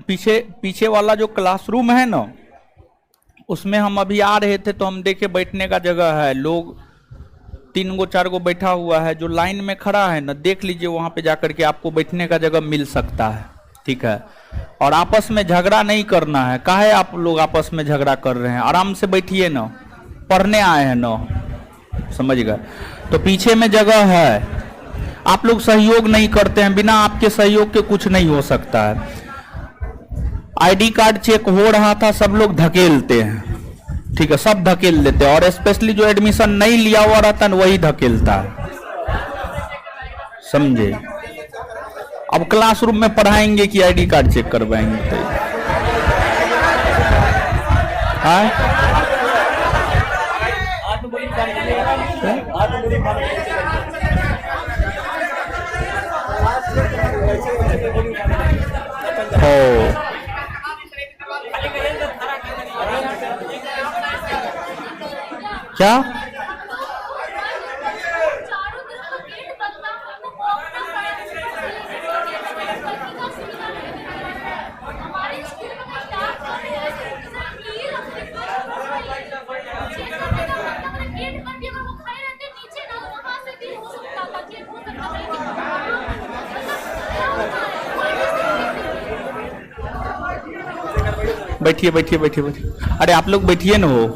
पीछे पीछे वाला जो क्लासरूम है ना, उसमें हम अभी आ रहे थे तो हम देखे बैठने का जगह है, लोग 3 गो 4 गो बैठा हुआ है। जो लाइन में खड़ा है ना, देख लीजिए वहां पे जाकर के आपको बैठने का जगह मिल सकता है, ठीक है। और आपस में झगड़ा नहीं करना है। काहे आप लोग आपस में झगड़ा कर रहे हैं? आराम से बैठिए ना, पढ़ने आए हैं ना, समझ गए। तो पीछे में जगह है। आप लोग सहयोग नहीं करते हैं, बिना आपके सहयोग के कुछ नहीं हो सकता है। आईडी कार्ड चेक हो रहा था, सब लोग धकेलते हैं, ठीक है, सब धकेल देते हैं। और स्पेशली जो एडमिशन नहीं लिया हुआ रहता है वही धकेलता है, समझे। अब क्लासरूम में पढ़ाएंगे कि आईडी कार्ड चेक करवाएंगे? तो क्या बैठिए बैठिए बैठिए बैठिए। अरे आप लोग बैठिए ना हो।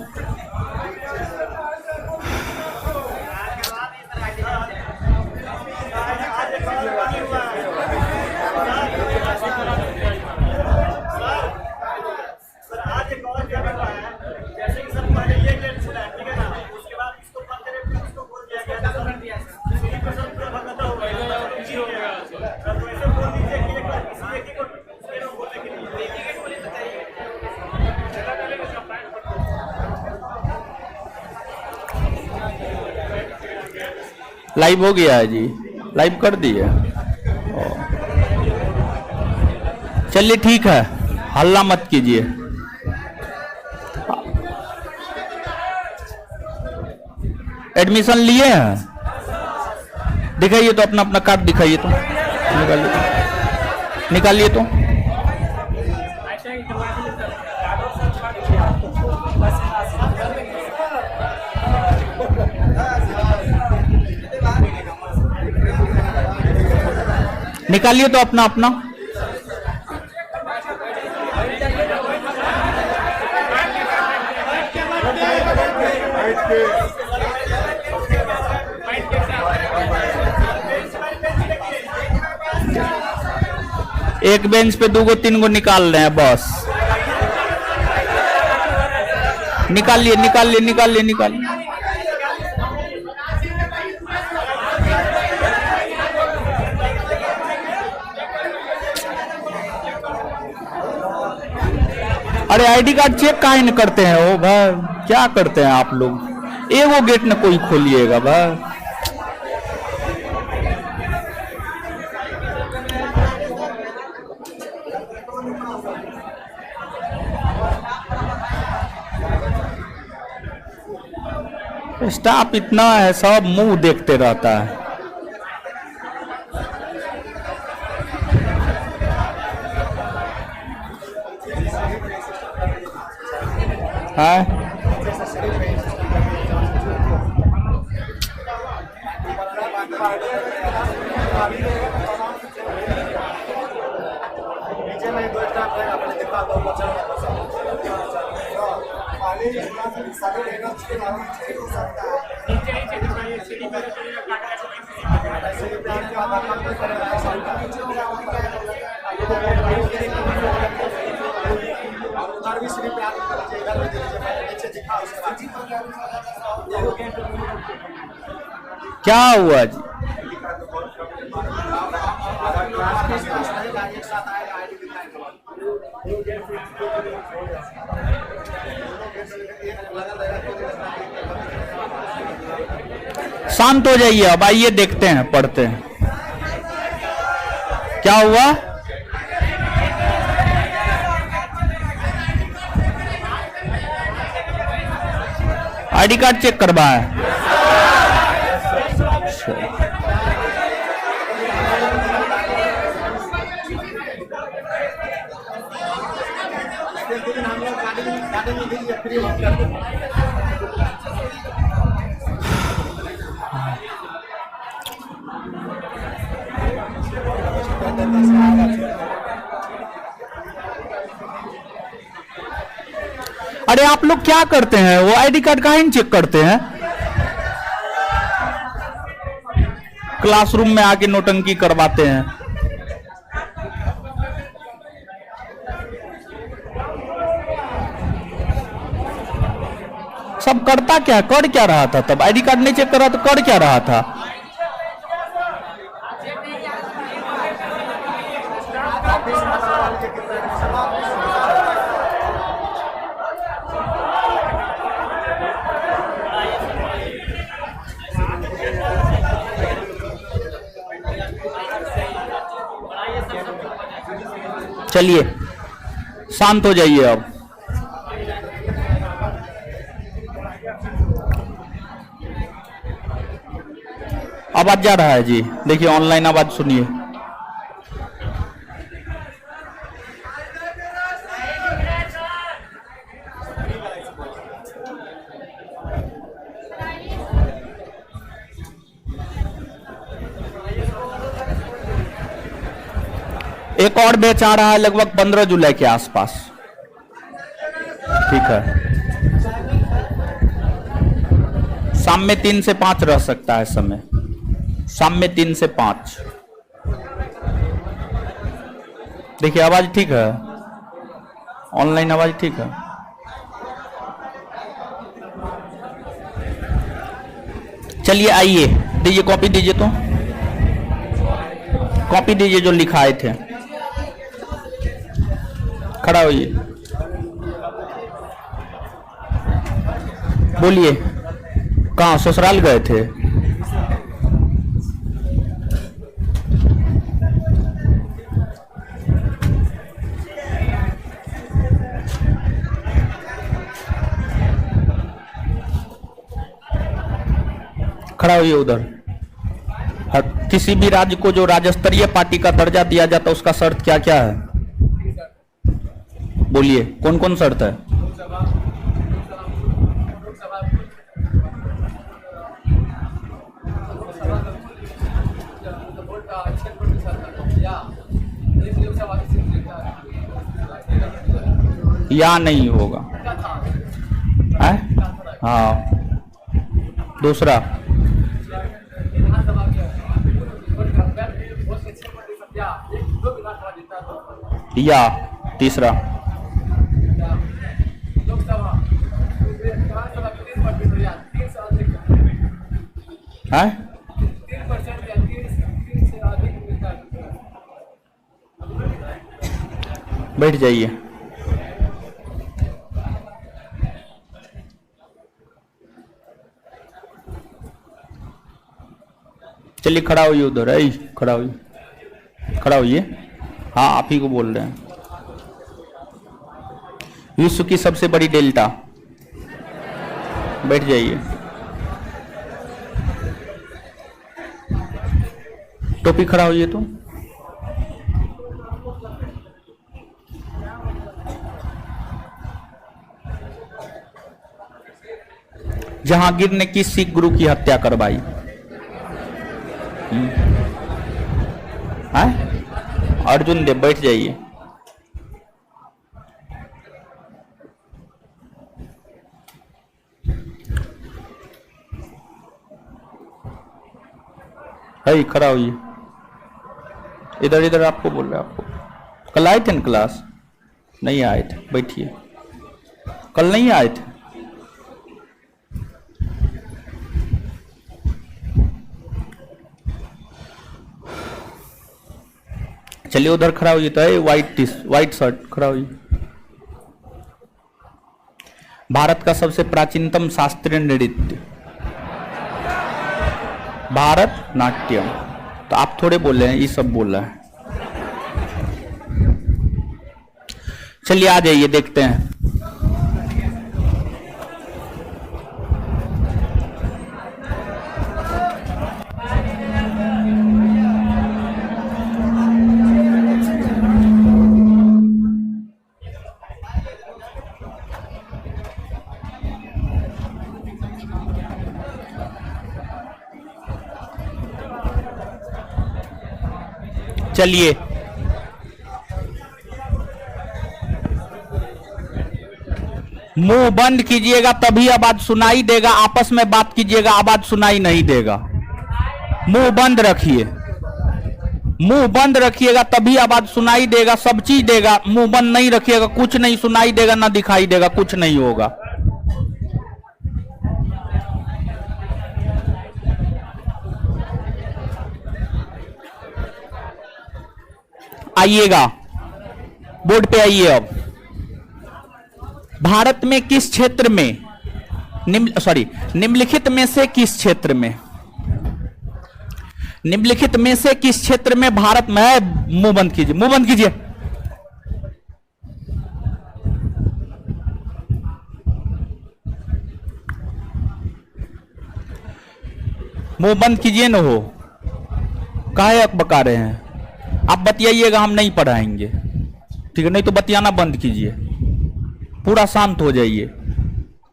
लाइव हो गया है जी, लाइव कर दिए। चलिए ठीक है, हल्ला मत कीजिए। एडमिशन लिए हैं? दिखाइए तो अपना अपना कार्ड दिखाइए तो, निकालिए तो। निकालिए तो अपना अपना। एक बेंच पे 2 गो 3 गो निकाल रहे हैं बस। निकालिए निकालिए निकालिए निकालिए। अरे आईडी कार्ड चेक काहे न करते हैं? ओ भाई क्या करते हैं आप लोग? एगो गेट न कोई खोलिएगा भाई। स्टाफ इतना है, सब मुंह देखते रहता है। हाँ क्या हुआ जी? शांत हो जाइए, अब आइए देखते हैं, पढ़ते हैं। क्या हुआ? आईडी कार्ड चेक करवाया है। अरे आप लोग क्या करते हैं? वो आईडी कार्ड काहे नहीं चेक करते हैं? क्लासरूम में आके नोटंकी करवाते हैं। सब करता क्या, कर क्या रहा था? तब आईडी कार्ड नहीं चेक कर रहा तो कर क्या रहा था? चलिए शांत हो जाइए अब। आवाज जा रहा है जी, देखिए ऑनलाइन आवाज सुनिए। एक और बैच आ रहा है लगभग 15 जुलाई के आसपास, ठीक है। शाम में 3 से 5 रह सकता है समय, शाम में 3 से 5। देखिए आवाज ठीक है, ऑनलाइन आवाज ठीक है। चलिए आइए, दीजिए कॉपी, दीजिए तो कॉपी दीजिए जो लिखाए थे। खड़ा होइए, बोलिए कहाँ ससुराल गए थे? खड़ा होइए उधर। किसी भी राज्य को जो राज्य स्तरीय पार्टी का दर्जा दिया जाता है उसका शर्त क्या क्या है? बोलिए कौन कौन शर्त है? या नहीं होगा है? हाँ, दूसरा या, तीसरा है? बैठ जाइए। चलिए खड़ा होइए उधर, आई खड़ा होइए, खड़ा होइए। हाँ आप ही को बोल रहे हैं। विश्व की सबसे बड़ी डेल्टा, बैठ जाइए। टोपी, खड़ा होइए तो। जहांगीर ने किस सिख गुरु की हत्या करवाई? अर्जुन देव, बैठ जाइए। है खड़ा होइए। इधर इधर आपको बोल रहे हैं। आपको कल आए थे ना क्लास? नहीं आए थे, बैठिए। कल नहीं आए थे? चलिए उधर खड़ा होइए तो है। व्हाइट शर्ट, खड़ा होइए। भारत का सबसे प्राचीनतम शास्त्रीय नृत्य? भारत नाट्यम। तो आप थोड़े बोल रहे हैं, ये सब बोल रहा है। चलिए आ जाइए, देखते हैं। चलिए, मुंह बंद कीजिएगा तभी आवाज सुनाई देगा, आपस में बात कीजिएगा आवाज सुनाई नहीं देगा। मुंह बंद रखिए, मुंह बंद रखिएगा तभी आवाज सुनाई देगा, सब चीज देगा। मुंह बंद नहीं रखिएगा, कुछ नहीं सुनाई देगा, ना दिखाई देगा, कुछ नहीं होगा। आइएगा, बोर्ड पे आइए। अब भारत में किस क्षेत्र में निम्नलिखित में से किस क्षेत्र में, निम्नलिखित में से किस क्षेत्र में भारत में, मुंह बंद कीजिए, मुंह बंद कीजिए। मुंह बंद कीजिए न हो, काहे अक बका रहे हैं आप? बतियाइएगा, हम नहीं पढ़ाएंगे, ठीक है? नहीं तो बतियाना बंद कीजिए, पूरा शांत हो जाइए।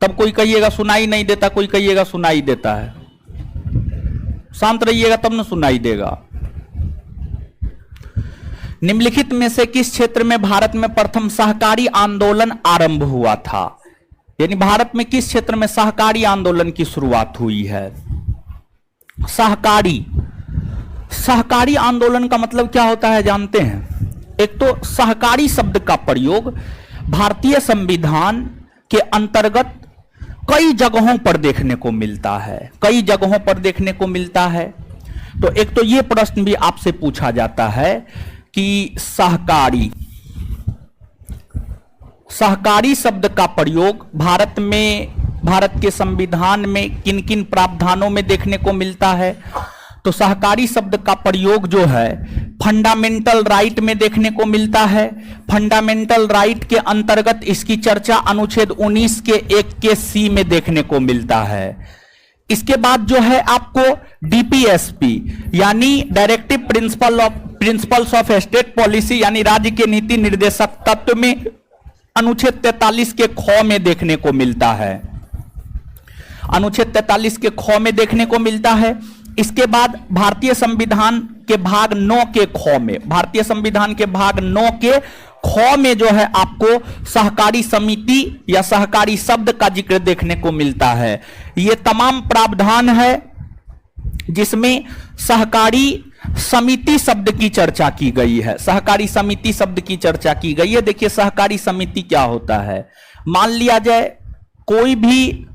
तब कोई कहिएगा सुनाई नहीं देता, कोई कहिएगा सुनाई देता है। शांत रहिएगा तब न सुनाई देगा। निम्नलिखित में से किस क्षेत्र में भारत में प्रथम सहकारी आंदोलन आरंभ हुआ था? यानी भारत में किस क्षेत्र में सहकारी आंदोलन की शुरुआत हुई है? सहकारी, सहकारी आंदोलन का मतलब क्या होता है जानते हैं? एक तो सहकारी शब्द का प्रयोग भारतीय संविधान के अंतर्गत कई जगहों पर देखने को मिलता है, कई जगहों पर देखने को मिलता है। तो एक तो यह प्रश्न भी आपसे पूछा जाता है कि सहकारी, सहकारी शब्द का प्रयोग भारत में, भारत के संविधान में किन किन प्रावधानों में देखने को मिलता है? तो सहकारी शब्द का प्रयोग जो है फंडामेंटल राइट में देखने को मिलता है। फंडामेंटल राइट के अंतर्गत इसकी चर्चा अनुच्छेद 19 के 1 के सी में देखने को मिलता है। इसके बाद जो है आपको डीपीएसपी यानी directive principles of state policy यानी राज्य के नीति निर्देशक तत्व में अनुच्छेद 43 के ख में देखने को मिलता है। अनुच्छेद 43 के ख में देखने को मिलता है। इसके बाद भारतीय संविधान के भाग 9 के ख में, भारतीय संविधान के भाग 9 के ख में जो है आपको सहकारी समिति या सहकारी शब्द का जिक्र देखने को मिलता है। ये तमाम प्रावधान है जिसमें सहकारी समिति शब्द की चर्चा की गई है। सहकारी समिति शब्द की चर्चा की गई है। देखिए सहकारी समिति क्या होता है। मान लिया जाए कोई भी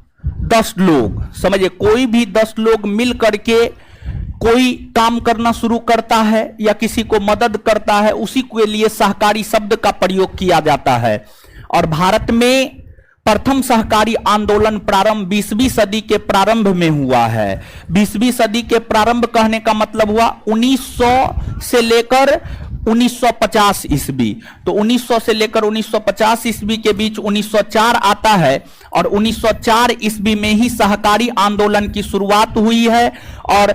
10 लोग, समझिए कोई भी 10 लोग मिल करके कोई काम करना शुरू करता है या किसी को मदद करता है, उसी के लिए सहकारी शब्द का प्रयोग किया जाता है। और भारत में प्रथम सहकारी आंदोलन प्रारंभ 20वीं सदी के प्रारंभ में हुआ है। 20वीं सदी के प्रारंभ कहने का मतलब हुआ 1900 से लेकर 1950 ईस्वी। तो 1900 से लेकर 1950 ईस्वी के बीच 1904 आता है और 1904 ईस्वी में ही सहकारी आंदोलन की शुरुआत हुई है। और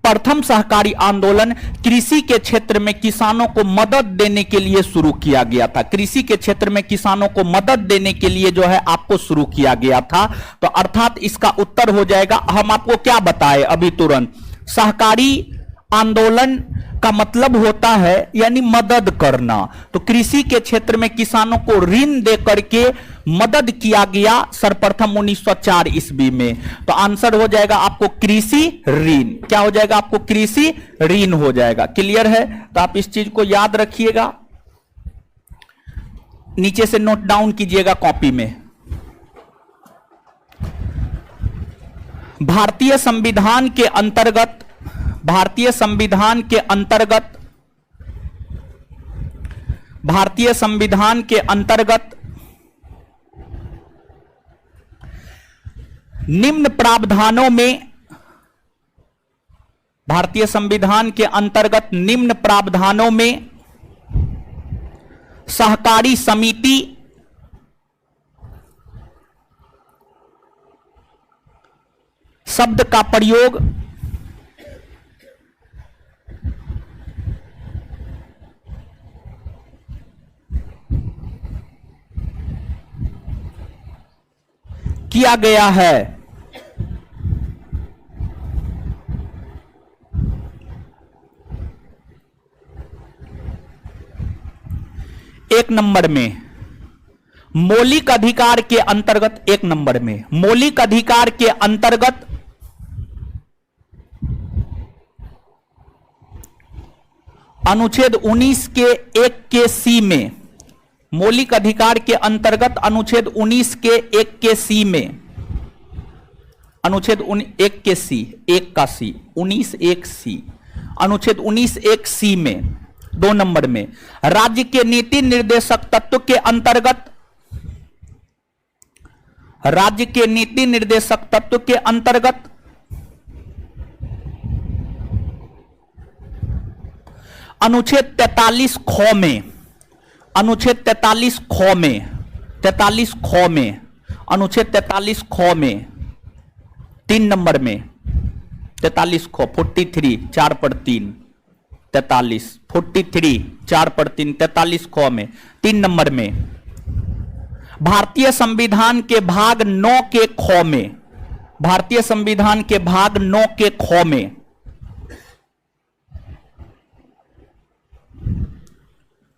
प्रथम सहकारी आंदोलन कृषि के क्षेत्र में किसानों को मदद देने के लिए शुरू किया गया था। कृषि के क्षेत्र में किसानों को मदद देने के लिए जो है आपको शुरू किया गया था। तो अर्थात इसका उत्तर हो जाएगा, हम आपको क्या बताए अभी तुरंत, सहकारी आंदोलन का मतलब होता है यानी मदद करना। तो कृषि के क्षेत्र में किसानों को ऋण दे करके मदद किया गया सर्वप्रथम 1904 ईस्वी में। तो आंसर हो जाएगा आपको कृषि ऋण। क्या हो जाएगा आपको? कृषि ऋण हो जाएगा। क्लियर है? तो आप इस चीज को याद रखिएगा, नीचे से नोट डाउन कीजिएगा कॉपी में। भारतीय संविधान के अंतर्गत, भारतीय संविधान के अंतर्गत, भारतीय संविधान के अंतर्गत निम्न प्रावधानों में, भारतीय संविधान के अंतर्गत निम्न प्रावधानों में सहकारी समिति शब्द का प्रयोग किया गया है। एक नंबर में मौलिक अधिकार के अंतर्गत, एक नंबर में मौलिक अधिकार के अंतर्गत अनुच्छेद 19 के 1 के सी में, मौलिक अधिकार के अंतर्गत अनुच्छेद 19 के 1 के सी में, अनुच्छेद 1 के सी, 1 का सी, 19 1 सी, अनुच्छेद 19 1 सी में 2 नंबर में राज्य के नीति निर्देशक तत्व के अंतर्गत, राज्य के नीति निर्देशक तत्व के अंतर्गत अनुच्छेद 43 ख में, अनुच्छेद 43 ख में, 43 ख में, अनुच्छेद 43 ख में 3 नंबर में 43 ख 43 4 पर 3 43 43 4 पर 3 43 ख में 3 नंबर में भारतीय संविधान के भाग 9 के ख में, भारतीय संविधान के भाग 9 के ख में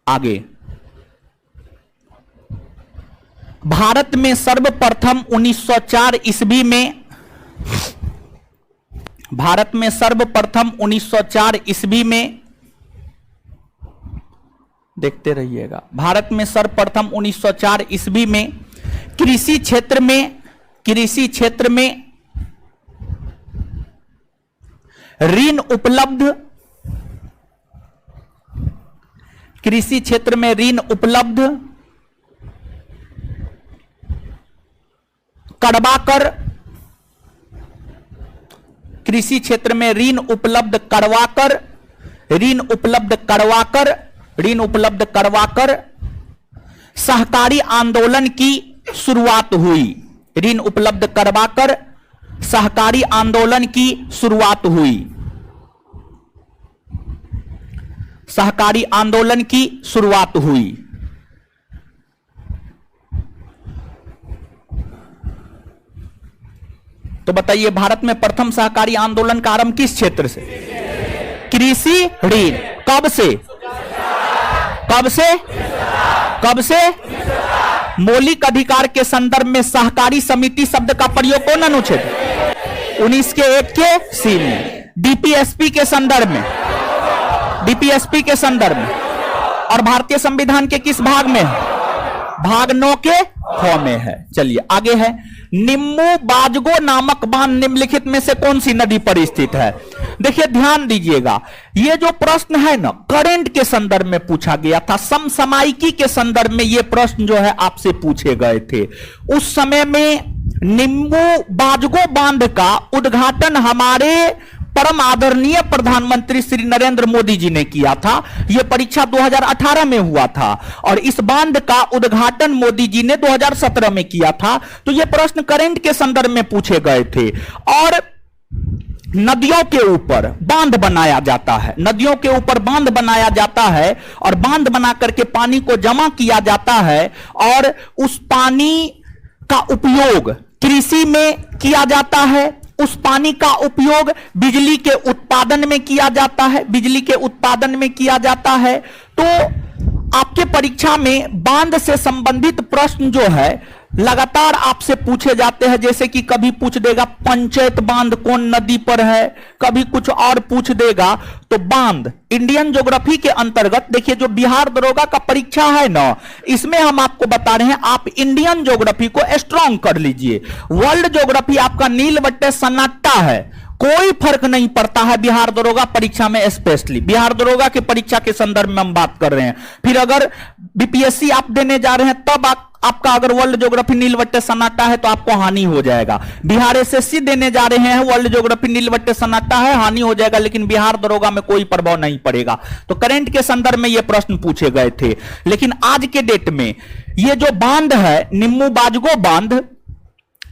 आगे भारत में सर्वप्रथम 1904 ईस्वी में, भारत में सर्वप्रथम 1904 ईस्वी में, देखते रहिएगा, भारत में सर्वप्रथम 1904 ईस्वी में कृषि क्षेत्र में, कृषि क्षेत्र में ऋण उपलब्ध, कृषि क्षेत्र में ऋण उपलब्ध करवाकर, कृषि क्षेत्र में ऋण उपलब्ध करवाकर, ऋण उपलब्ध करवाकर, ऋण उपलब्ध करवाकर सहकारी आंदोलन की शुरुआत हुई, ऋण उपलब्ध करवाकर सहकारी आंदोलन की शुरुआत हुई, सहकारी आंदोलन की शुरुआत हुई। तो बताइए भारत में प्रथम सहकारी आंदोलन का आरंभ किस क्षेत्र से? कृषि ऋण। कब से? कब से? कब से? मौलिक अधिकार के संदर्भ में सहकारी समिति शब्द का प्रयोग कौन अनुच्छेद 19 के 1 के सी में, डीपीएसपी के संदर्भ में, डीपीएसपी के संदर्भ में, और भारतीय संविधान के किस भाग में? भाग 9 के ख में है। चलिए आगे है, निम्बू बाजगो नामक बांध निम्नलिखित में से कौन सी नदी पर स्थित है? देखिए ध्यान दीजिएगा, ये जो प्रश्न है ना करंट के संदर्भ में पूछा गया था, समसामयिकी के संदर्भ में ये प्रश्न जो है आपसे पूछे गए थे। उस समय में निम्बू बाजगो बांध का उद्घाटन हमारे परम आदरणीय प्रधानमंत्री श्री नरेंद्र मोदी जी ने किया था। यह परीक्षा 2018 में हुआ था और इस बांध का उद्घाटन मोदी जी ने 2017 में किया था। तो यह प्रश्न करंट के संदर्भ में पूछे गए थे। और नदियों के ऊपर बांध बनाया जाता है, नदियों के ऊपर बांध बनाया जाता है और बांध बना करके पानी को जमा किया जाता है और उस पानी का उपयोग कृषि में किया जाता है, उस पानी का उपयोग बिजली के उत्पादन में किया जाता है, बिजली के उत्पादन में किया जाता है। तो आपके परीक्षा में बांध से संबंधित प्रश्न जो है लगातार आपसे पूछे जाते हैं। जैसे कि कभी पूछ देगा पंचायत बांध कौन नदी पर है, कभी कुछ और पूछ देगा। तो बांध इंडियन ज्योग्राफी के अंतर्गत देखिए, जो बिहार दरोगा का परीक्षा है ना, इसमें हम आपको बता रहे हैं आप इंडियन ज्योग्राफी को स्ट्रांग कर लीजिए। वर्ल्ड ज्योग्राफी आपका नीलवट्टे सन्नाटा है, कोई फर्क नहीं पड़ता है बिहार दरोगा परीक्षा में। स्पेशली बिहार दरोगा के परीक्षा के संदर्भ में हम बात कर रहे हैं। फिर अगर बीपीएससी आप देने जा रहे हैं तब आपका अगर वर्ल्ड ज्योग्राफी नीलवट्टे सन्नाटा है तो आपको हानि हो जाएगा। बिहार एसएससी देने जा रहे हैं, वर्ल्ड ज्योग्राफी नीलवट्टे सन्नाटा है, हानि हो जाएगा, लेकिन बिहार दरोगा में कोई प्रभाव नहीं पड़ेगा। तो करंट के संदर्भ में ये प्रश्न पूछे गए थे। लेकिन आज के डेट में ये जो बांध है निम्बू बाजगो बांध,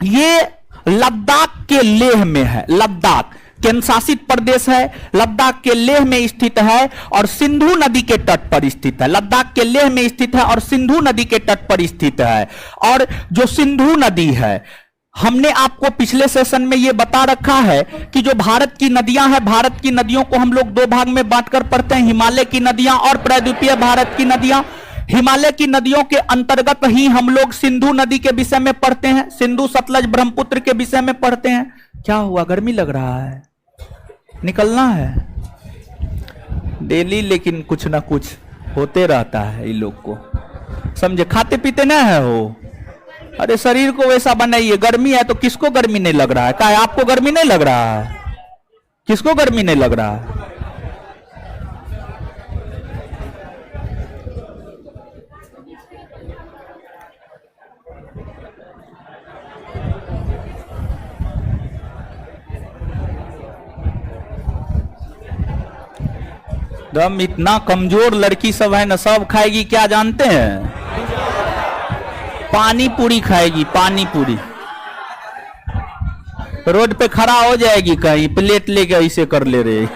ये लद्दाख के लेह में है। लद्दाख केंद्र शासित प्रदेश है, लद्दाख के लेह में स्थित है और सिंधु नदी के तट पर स्थित है। लद्दाख के लेह में स्थित है और सिंधु नदी के तट पर स्थित है। और जो सिंधु नदी है, हमने आपको पिछले सेशन में यह बता रखा है कि जो भारत की नदियां हैं, भारत की नदियों को हम लोग दो भाग में बांटकर पढ़ते हैं, हिमालय की नदियां और प्रायद्वीपीय भारत की नदियां। हिमालय की नदियों के अंतर्गत ही हम लोग सिंधु नदी के विषय में पढ़ते हैं, सिंधु सतलज ब्रह्मपुत्र के विषय में पढ़ते हैं। क्या हुआ, गर्मी लग रहा है, निकलना है डेली, लेकिन कुछ ना कुछ होते रहता है इन लोग को, समझे। खाते पीते ना है हो, अरे शरीर को वैसा बनाइए। गर्मी है तो किसको गर्मी नहीं लग रहा है? क्या आपको गर्मी नहीं लग रहा है? किसको गर्मी नहीं लग रहा है? दम इतना कमजोर लड़की सब है ना, सब खाएगी क्या जानते हैं? पानी पूरी खाएगी, पानी पूरी। रोड पे खड़ा हो जाएगी, कहीं प्लेट लेके ऐसे कर ले रहे।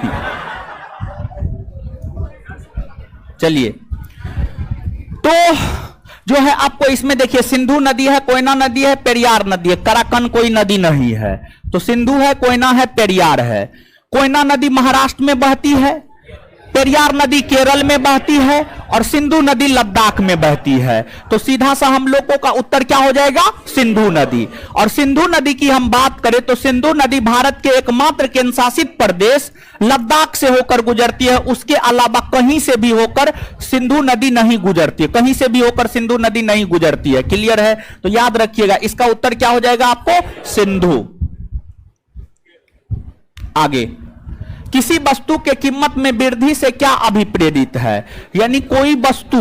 चलिए, तो जो है आपको इसमें देखिए, सिंधु नदी है, कोयना नदी है, पेरियार नदी है, कराकन कोई नदी नहीं है। तो सिंधु है, कोयना है, पेरियार है। कोयना नदी महाराष्ट्र में बहती है, पेरियार नदी केरल में बहती है और सिंधु नदी लद्दाख में बहती है। तो सीधा सा हम लोगों का उत्तर क्या हो जाएगा? सिंधु नदी। और सिंधु नदी की हम बात करें तो सिंधु नदी भारत के एकमात्र केंद्र शासित प्रदेश लद्दाख से होकर गुजरती है। उसके अलावा कहीं से भी होकर सिंधु नदी नहीं गुजरती है, कहीं से भी होकर सिंधु नदी नहीं गुजरती है। क्लियर है? तो याद रखिएगा, इसका उत्तर क्या हो जाएगा आपको? सिंधु। आगे, किसी वस्तु के कीमत में वृद्धि से क्या अभिप्रेरित है? यानी कोई वस्तु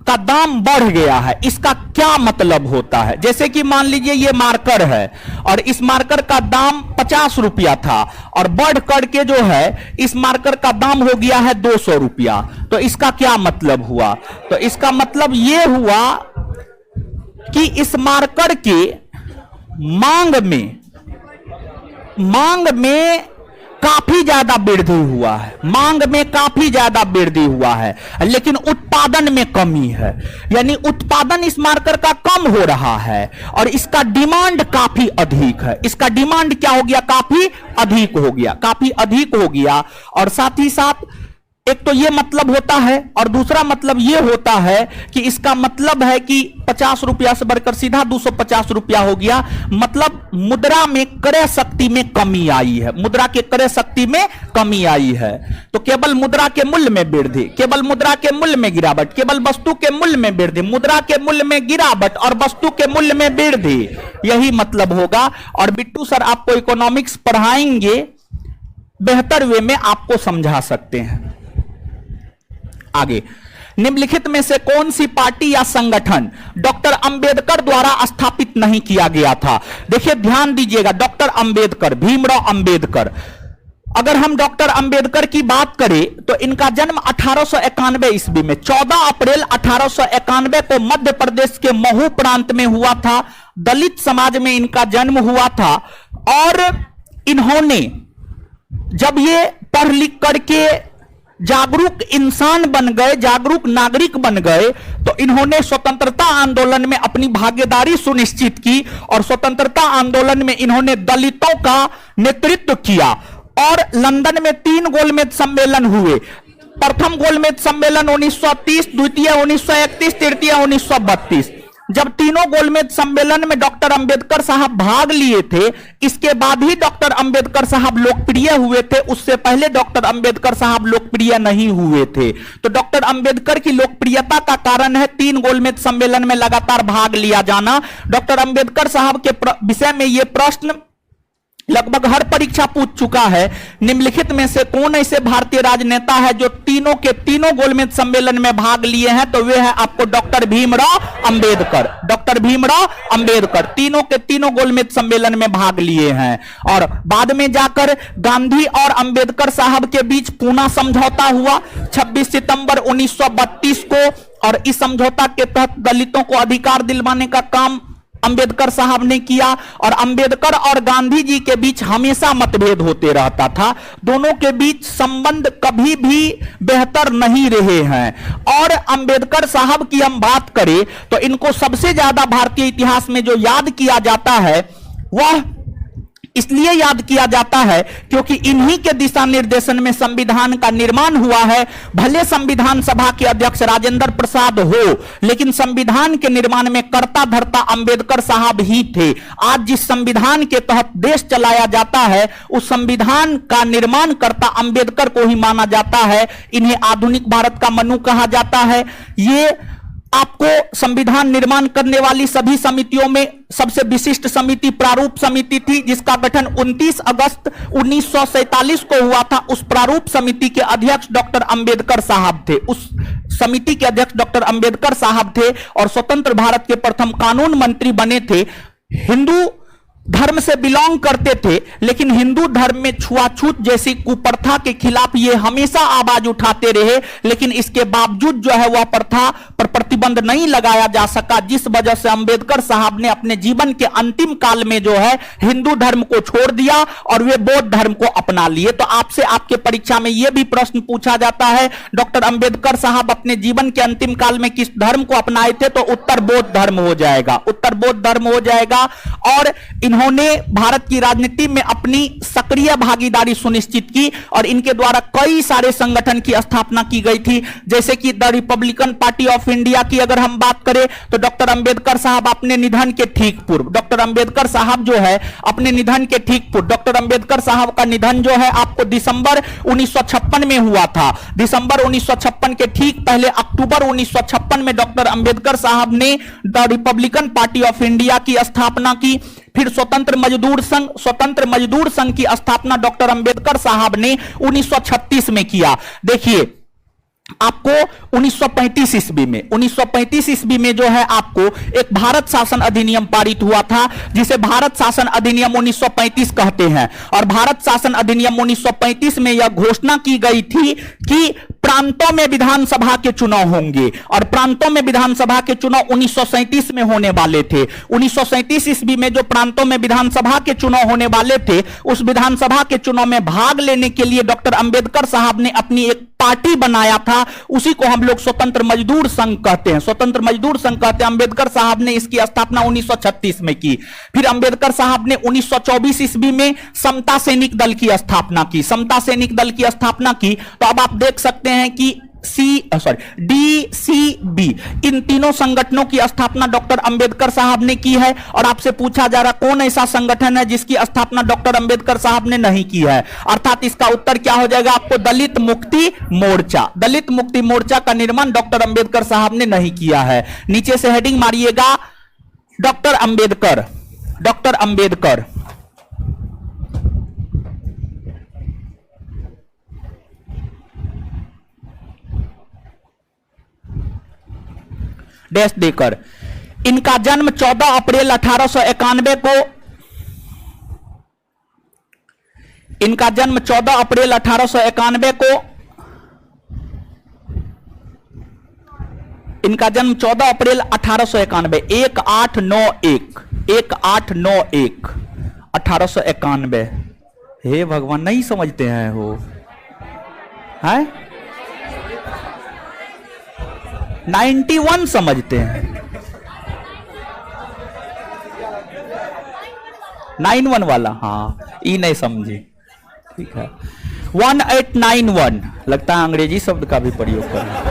का दाम बढ़ गया है, इसका क्या मतलब होता है? जैसे कि मान लीजिए ये मार्कर है और इस मार्कर का दाम 50 रुपया था और बढ़ करके जो है इस मार्कर का दाम हो गया है 200 रुपया। तो इसका क्या मतलब हुआ? तो इसका मतलब ये हुआ कि इस मार्कर के मांग में काफी ज्यादा वृद्धि हुआ है, मांग में काफी ज्यादा वृद्धि हुआ है, लेकिन उत्पादन में कमी है। यानी उत्पादन इस मार्कर का कम हो रहा है और इसका डिमांड काफी अधिक है। इसका डिमांड क्या हो गया? काफी अधिक हो गया, काफी अधिक हो गया। और साथ ही साथ एक तो ये मतलब होता है और दूसरा मतलब ये होता है कि इसका मतलब है कि 50 रुपया से बढ़कर सीधा 250 रुपया हो गया। मतलब मुद्रा में क्रय शक्ति में कमी आई है, मुद्रा के क्रय शक्ति में कमी आई है। तो केवल मुद्रा के मूल्य में वृद्धि, केवल मुद्रा के मूल्य में गिरावट, केवल वस्तु के मूल्य में वृद्धि, मुद्रा के मूल्य में गिरावट और वस्तु के मूल्य में वृद्धि, यही मतलब होगा। और बिट्टू सर आपको इकोनॉमिक्स पढ़ाएंगे, बेहतर वे में आपको समझा सकते हैं। आगे, निम्नलिखित में से कौन सी पार्टी या संगठन डॉक्टर अंबेडकर द्वारा स्थापित नहीं किया गया था? देखिए ध्यान दीजिएगा, डॉक्टर अंबेडकर, भीमराव अंबेडकर। अगर हम डॉक्टर अंबेडकर की बात करें तो इनका जन्म 1891 ईस्वी में 14 अप्रैल 1891 को मध्य प्रदेश के महू प्रांत में हुआ था। दलित समाज में इनका जन्म हुआ था और इन्होंने जब ये पढ़ लिख करके जागरूक इंसान बन गए, जागरूक नागरिक बन गए, तो इन्होंने स्वतंत्रता आंदोलन में अपनी भागीदारी सुनिश्चित की और स्वतंत्रता आंदोलन में इन्होंने दलितों का नेतृत्व किया। और लंदन में 3 गोलमेज सम्मेलन हुए। प्रथम गोलमेज सम्मेलन 1930, द्वितीय 1931, तृतीय 1932। जब तीनों गोलमेज सम्मेलन में डॉक्टर अंबेडकर साहब भाग लिए थे, इसके बाद ही डॉक्टर अंबेडकर साहब लोकप्रिय हुए थे। उससे पहले डॉक्टर अंबेडकर साहब लोकप्रिय नहीं हुए थे। तो डॉक्टर अंबेडकर की लोकप्रियता का कारण है 3 गोलमेज सम्मेलन में लगातार भाग लिया जाना। डॉक्टर अंबेडकर साहब के विषय में यह प्रश्न लगभग हर परीक्षा पूछ चुका है। निम्नलिखित में से कौन ऐसे भारतीय राजनेता है जो तीनों के तीनों गोलमेज सम्मेलन में भाग लिए हैं? तो वे है आपको डॉक्टर भीमराव अंबेडकर। डॉक्टर भीमराव अंबेडकर तीनों के तीनों गोलमेज सम्मेलन में भाग लिए हैं। और बाद में जाकर गांधी और अंबेडकर साहब के बीच पूना समझौता हुआ 26 सितंबर 1932 को, और इस समझौता के तहत दलितों को अधिकार दिलवाने का काम अंबेडकर साहब ने किया। और अंबेडकर और गांधी जी के बीच हमेशा मतभेद होते रहता था, दोनों के बीच संबंध कभी भी बेहतर नहीं रहे हैं। और अंबेडकर साहब की हम बात करें तो इनको सबसे ज्यादा भारतीय इतिहास में जो याद किया जाता है वह इसलिए याद किया जाता है क्योंकि इन्हीं के दिशा निर्देशन में संविधान का निर्माण हुआ है। भले संविधान सभा के अध्यक्ष राजेंद्र प्रसाद हो, लेकिन संविधान के निर्माण में कर्ता धर्ता अंबेडकर साहब ही थे। आज जिस संविधान के तहत देश चलाया जाता है, उस संविधान का निर्माण कर्ता अंबेडकर को ही माना जाता है। इन्हें आधुनिक भारत का मनु कहा जाता है। ये आपको संविधान निर्माण करने वाली सभी समितियों में सबसे विशिष्ट समिति प्रारूप समिति थी, जिसका गठन 29 अगस्त 1947 को हुआ था। उस प्रारूप समिति के अध्यक्ष डॉक्टर अंबेडकर साहब थे। उस समिति के अध्यक्ष डॉक्टर अंबेडकर साहब थे और स्वतंत्र भारत के प्रथम कानून मंत्री बने थे। हिंदू धर्म से बिलोंग करते थे, लेकिन हिंदू धर्म में छुआछूत जैसी कुप्रथा के खिलाफ ये हमेशा आवाज उठाते रहे, लेकिन इसके बावजूद जो है वह प्रथा पर प्रतिबंध नहीं लगाया जा सका, जिस वजह से अंबेडकर साहब ने अपने जीवन के अंतिम काल में जो है हिंदू धर्म को छोड़ दिया और वे बौद्ध धर्म को अपना लिए। तो आपसे आपके परीक्षा में यह भी प्रश्न पूछा जाता है, डॉक्टर अंबेडकर साहब अपने जीवन के अंतिम काल में किस धर्म को अपनाए थे, तो उत्तर बौद्ध धर्म हो जाएगा, उत्तर बौद्ध धर्म हो जाएगा। और इन्होंने भारत की राजनीति में अपनी सक्रिय भागीदारी सुनिश्चित की और इनके द्वारा कई सारे संगठन की स्थापना की गई थी, जैसे कि the Republican party of India की अगर हम बात करें तो डॉक्टर अंबेडकर साहब अपने निधन के ठीक पूर्व, डॉक्टर अंबेडकर साहब जो है अपने निधन के ठीक पूर्व, डॉक्टर अंबेडकर साहब का निधन जो है आपको दिसंबर 1956 में हुआ था। दिसंबर 1956 के ठीक पहले अक्टूबर 1956 में डॉक्टर अंबेडकर साहब ने the Republican party of India की स्थापना की। फिर स्वतंत्र मजदूर संघ की स्थापना डॉक्टर अंबेडकर साहब ने 1936 में किया। देखिए आपको 1935 ईस्वी में जो है आपको एक भारत शासन अधिनियम पारित हुआ था, जिसे भारत शासन अधिनियम 1935 कहते हैं। और भारत शासन अधिनियम 1935 में यह घोषणा की गई थी कि प्रांतों में विधानसभा के चुनाव होंगे, और प्रांतों में विधानसभा के चुनाव 1937 में होने वाले थे। 1937 ईस्वी में जो प्रांतों में विधानसभा के चुनाव होने वाले थे, उस विधानसभा के चुनाव में भाग लेने के लिए डॉक्टर अंबेडकर साहब ने अपनी एक पार्टी बनाया था, उसी को हम लोग स्वतंत्र मजदूर संघ कहते हैं, स्वतंत्र मजदूर संघ कहते हैं। अंबेडकर साहब ने इसकी स्थापना 1936 में की। फिर अंबेडकर साहब ने 1924 ईस्वी में समता सैनिक दल की स्थापना की, समता सैनिक दल की स्थापना की। तो अब आप देख सकते हैं कि DCB इन तीनों संगठनों की स्थापना डॉक्टर अंबेडकर साहब ने की है। और आपसे पूछा जा रहा कौन ऐसा संगठन है जिसकी स्थापना डॉक्टर अंबेडकर साहब ने नहीं की है, अर्थात इसका उत्तर क्या हो जाएगा आपको, दलित मुक्ति मोर्चा। दलित मुक्ति मोर्चा का निर्माण डॉक्टर अंबेडकर साहब ने नहीं किया है। नीचे से हेडिंग मारिएगा doctor Ambedkar, doctor Ambedkar. Dash देकर। इनका जन्म 14 अप्रैल 1891 को, इनका जन्म 14 अप्रैल 1891 को, इनका जन्म 14 अप्रैल 1891 1891 हे भगवान, नहीं समझते हैं हो है 91 समझते हैं, 91 वाला, हाँ ई नहीं समझे, ठीक है। 1891 लगता है अंग्रेजी शब्द का भी प्रयोग कर रहे हैं।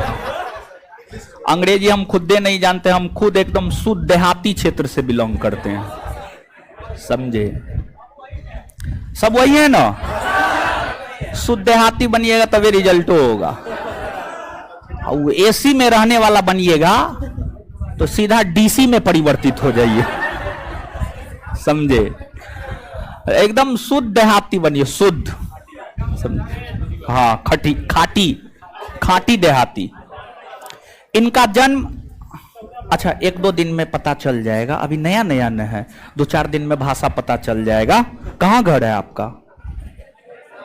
अंग्रेजी हम खुद दे नहीं जानते, हम खुद एकदम शुद्ध देहाती क्षेत्र से बिलोंग करते हैं, समझे। सब वही है ना, शुद्ध देहाती बनिएगा तभी रिजल्ट होगा। और एसी में रहने वाला बनिएगा तो सीधा डीसी में परिवर्तित हो जाइए, समझे। एकदम शुद्ध देहाती बनिए, शुद्ध, समझे, हाँ खाटी देहाती। इनका जन्म, अच्छा 1-2 दिन में पता चल जाएगा, अभी नया नया न है, 2-4 दिन में भाषा पता चल जाएगा। कहाँ घर है आपका,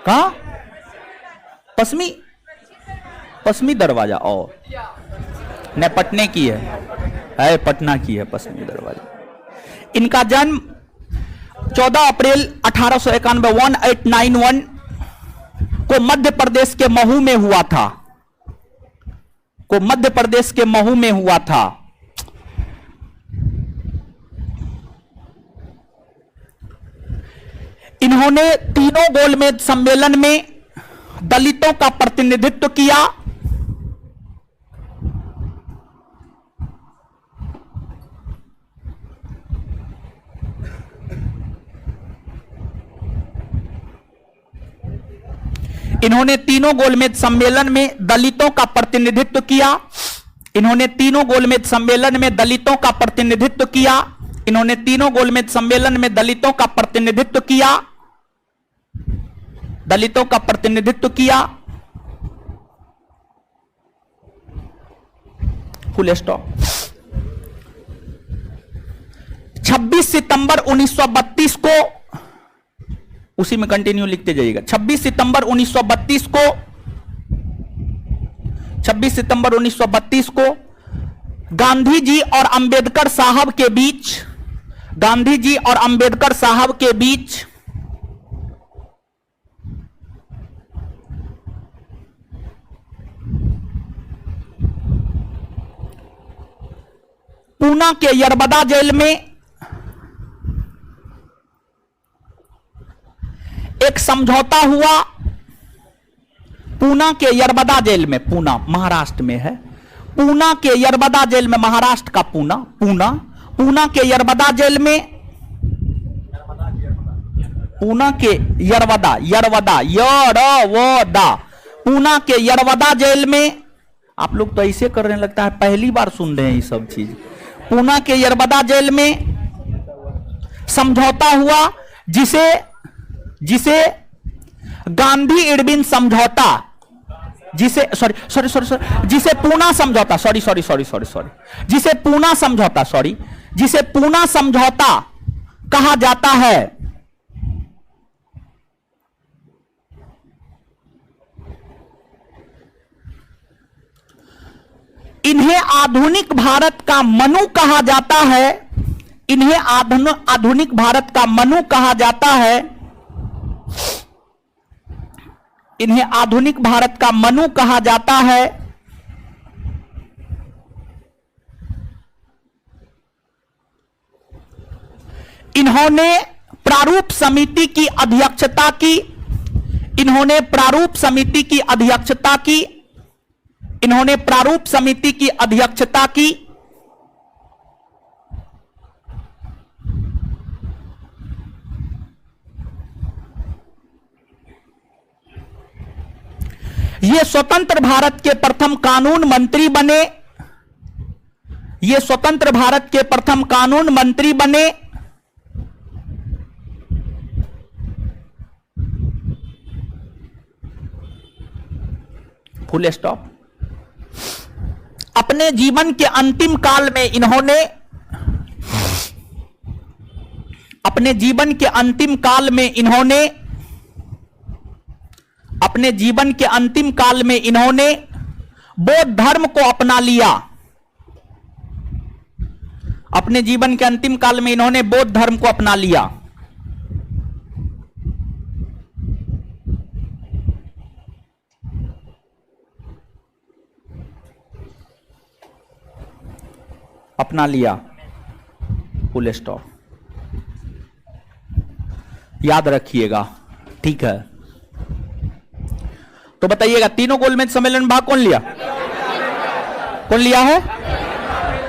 कहाँ, पश्चिमी दरवाजा, और न पटने की है पटना की है पश्चिमी दरवाजा। इनका जन्म 14 अप्रैल 1891 1891 को मध्य प्रदेश के महू में हुआ था, को मध्य प्रदेश के महू में हुआ था। इन्होंने तीनों गोलमेज सम्मेलन में दलितों का प्रतिनिधित्व किया। इन्होंने तीनों गोलमेज सम्मेलन में दलितों का प्रतिनिधित्व किया। इन्होंने तीनों गोलमेज सम्मेलन में दलितों का प्रतिनिधित्व किया। इन्होंने तीनों गोलमेज सम्मेलन में दलितों का प्रतिनिधित्व किया। दलितों का प्रतिनिधित्व किया। Full stop. 26 सितंबर 1932 को, उसी में कंटिन्यू लिखते जाइएगा, 26 सितंबर 1932 को, 26 सितंबर 1932 को गांधी जी और अंबेडकर साहब के बीच, गांधी जी और अंबेडकर साहब के बीच पूना के यरबदा जेल में एक समझौता हुआ। पूना के यरबदा जेल में, पूना महाराष्ट्र में है, पूना के यरबदा जेल में, महाराष्ट्र का पूना, पूना के यरबदा जेल में, पूना के यरवदा, पूना के यरवदा जेल में, आप लोग तो ऐसे करने लगता है पहली बार सुन रहे हैं ये सब चीज। पूना के यरबदा जेल में समझौता हुआ जिसे गांधी इरविन समझौता, जिसे जिसे पूना समझौता, जिसे पूना समझौता, जिसे पूना समझौता कहा जाता है। इन्हें आधुनिक भारत का मनु कहा जाता है। इन्हें आधुनिक भारत का मनु कहा जाता है। इन्हें आधुनिक भारत का मनु कहा जाता है। इन्होंने प्रारूप समिति की अध्यक्षता की। इन्होंने प्रारूप समिति की अध्यक्षता की। इन्होंने प्रारूप समिति की अध्यक्षता की। ये स्वतंत्र भारत के प्रथम कानून मंत्री बने। ये स्वतंत्र भारत के प्रथम कानून मंत्री बने। Full stop. अपने जीवन के अंतिम काल में इन्होंने, अपने जीवन के अंतिम काल में इन्होंने, अपने जीवन के अंतिम काल में इन्होंने बौद्ध धर्म को अपना लिया। अपने जीवन के अंतिम काल में इन्होंने बौद्ध धर्म को अपना लिया। अपना लिया। Full stop. याद रखिएगा, ठीक है। तो बताइएगा, तीनों गोलमेज सम्मेलन में भाग कौन लिया? कौन लिया है?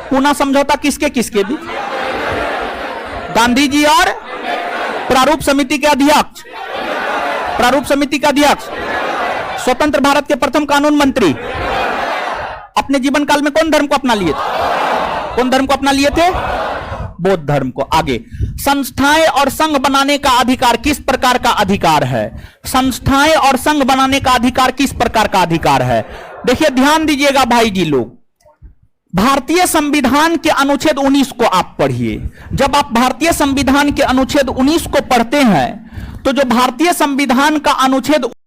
पूना समझौता किसके किसके बीच? गांधी जी और प्रारूप समिति के अध्यक्ष, प्रारूप समिति के अध्यक्ष, स्वतंत्र भारत के प्रथम कानून मंत्री। अपने जीवन काल में कौन धर्म को अपना लिए थे? कौन धर्म को अपना लिए थे? बौद्ध धर्म को। आगे, संस्थाएं और संघ बनाने का अधिकार किस प्रकार का अधिकार है? संस्थाएं और संघ बनाने का अधिकार किस प्रकार का अधिकार है? देखिए, ध्यान दीजिएगा भाई जी लोग, भारतीय संविधान के अनुच्छेद 19 को आप पढ़िए। जब आप भारतीय संविधान के अनुच्छेद 19 को पढ़ते हैं तो जो भारतीय संविधान का अनुच्छेद